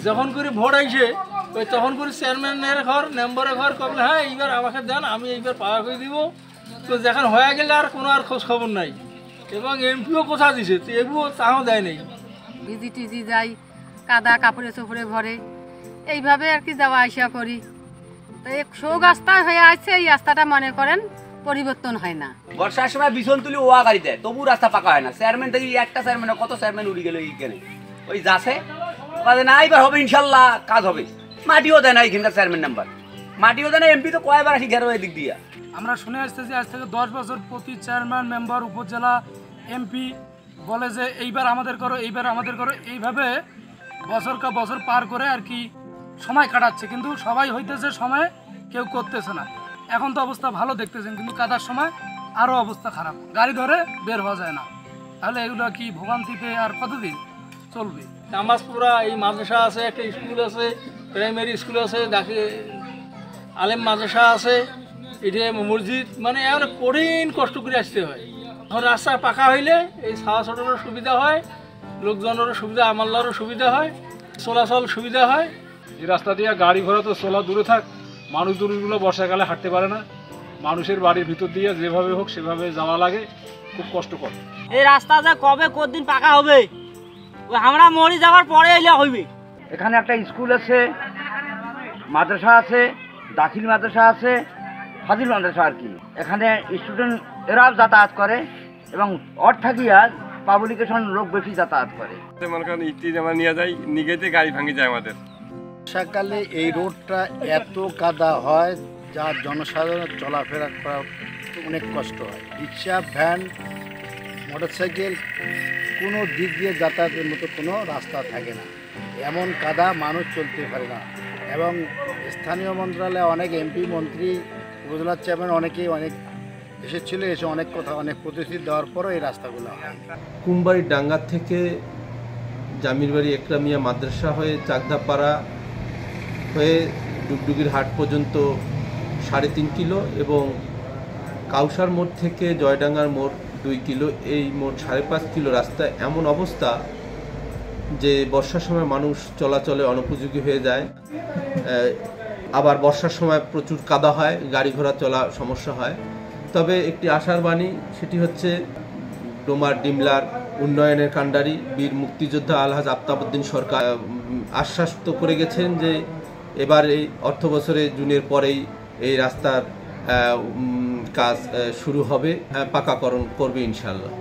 যখন করে ভোট আইসে ওই তখন করে চেয়ারম্যানের ঘর মেম্বারের ঘর কবলে হ্যাঁ এইবার আমাকে দেন আমি এইবার পাওয়া করে দিব। তো যখন হয়ে গেলে আর কোনো আর খোঁজ খবর নাই। এবং এমপিও কথা দিছে তো এগুলো তাও দেয় নাই। ভিজি টিজি যাই, কাদা কাপড়ে চোপড়ে ভরে, এইভাবে আর কি যাওয়া আসা করি। তো এই শোক রাস্তা হয়ে আছে, এই রাস্তাটা মনে করেন পরিবর্তন হয় না। বর্ষার সময় বিছন তুলি ওয়া গাড়ি দেয়, তবু রাস্তা পাকা হয় না। চেয়ারম্যান থেকে একটা চেয়ারম্যান কত চেয়ারম্যান উড়ে গেল এইখানে, ওই যাচ্ছে কাজে না এবার হবে ইনশাল্লাহ কাজ হবে। মাটিও দেয় না এইখানকার চেয়ারম্যান নাম্বার, মাটিও দেয় না। এমপি তো কয়বার আসি ঘেরো এদিক দিয়া। আমরা শুনে আসতেছি আজ থেকে 10 বছর প্রতি চেয়ারম্যান মেম্বার উপজেলা এমপি বলে যে এইবার আমাদের করো, এইবার আমাদের করো, এইভাবে বছর কা বছর পার করে আর কি সময় কাটাচ্ছে। কিন্তু সবাই হইতেছে সময়, কেউ করতেছে না। এখন তো অবস্থা ভালো দেখতেছেন, কিন্তু কাদার সময় আরও অবস্থা খারাপ, গাড়ি ধরে বের হওয়া যায় না। তাহলে এগুলো কি ভোগান্তিতে আর কতদিন চলবে? নামাজপুরা এই মাদ্রাসা আছে, একটা স্কুল আছে, প্রাইমারি স্কুল আছে, আলেম মাদ্রাসা আছে, এটা মসজিদ, মানে এমন কঠিন কষ্ট করে আসতে হয়। এখন রাস্তা পাকা হইলে এই ছাওয়া ছোটারও সুবিধা হয়, লোকজনেরও সুবিধা, আমাল্লারও সুবিধা হয়, চলাচল সুবিধা হয়। এই রাস্তা দিয়ে গাড়ি ঘোড়া তো চলা দূরে থাক, মানুষগুলো বর্ষাকালে হাঁটতে পারে না। মানুষের বাড়ির ভিতর দিয়ে যেভাবে হোক সেভাবে যাওয়া লাগে, খুব কষ্টকর। এই রাস্তা যে কবে কতদিন পাকা হবে, আমরা মরি যাওয়ার পরে এলে হইবে। এখানে একটা স্কুল আছে, মাদ্রাসা আছে, দাখিল মাদ্রাসা আছে, ফাজিল মাদ্রাসা আর কি। এখানে স্টুডেন্ট এরাও যাতায়াত করে এবং অর্থাকিয়া পাবলিকেশন লোক বেশি যাতায়াত করে। মনে করেন ইটি জামা নিয়ে যায়, নিগেতে গাড়ি ভাঙে যায় আমাদের। বর্ষাকালে এই রোডটা এত কাদা হয় যা জনসাধারণের চলাফেরা করা অনেক কষ্ট হয়। রিক্সা, ভ্যান, মোটরসাইকেল কোনো দিক দিয়ে যাতায়াতের মতো কোনো রাস্তা থাকে না। এমন কাদা মানুষ চলতে পারে না। এবং স্থানীয় মন্ত্রণালয়ে অনেক এমপি, মন্ত্রী, উপজেলা চেয়ারম্যান অনেকেই অনেক এসেছিল, এসে অনেক কথা, অনেক প্রতিশ্রুতি দেওয়ার পরও এই রাস্তাগুলো হয়। কুমবাড়ি ডাঙ্গা থেকে জামিরবাড়ি একরামিয়া মাদ্রাসা হয়ে চাকদাপাড়া হয়ে ডুগডুগির হাট পর্যন্ত 3.5 কিলো এবং কাউসার মোড় থেকে জয়ডাঙ্গার মোড় 2 কিলো, এই মোট 5.5 কিলো রাস্তা এমন অবস্থা যে বর্ষার সময় মানুষ চলাচলে অনুপযোগী হয়ে যায়। আবার বর্ষার সময় প্রচুর কাদা হয়, গাড়ি ঘোড়া চলা সমস্যা হয়। তবে একটি আশার বাণী, সেটি হচ্ছে ডোমার ডিমলার উন্নয়নের কাণ্ডারি বীর মুক্তিযোদ্ধা আলহাজ আফতাবউদ্দিন সরকার আশ্বাস তো করে গেছেন যে এবার এই অর্থ বছরে জুনের পরেই এই রাস্তার কাজ শুরু হবে, পাকাকরণ করবে ইনশাআল্লাহ।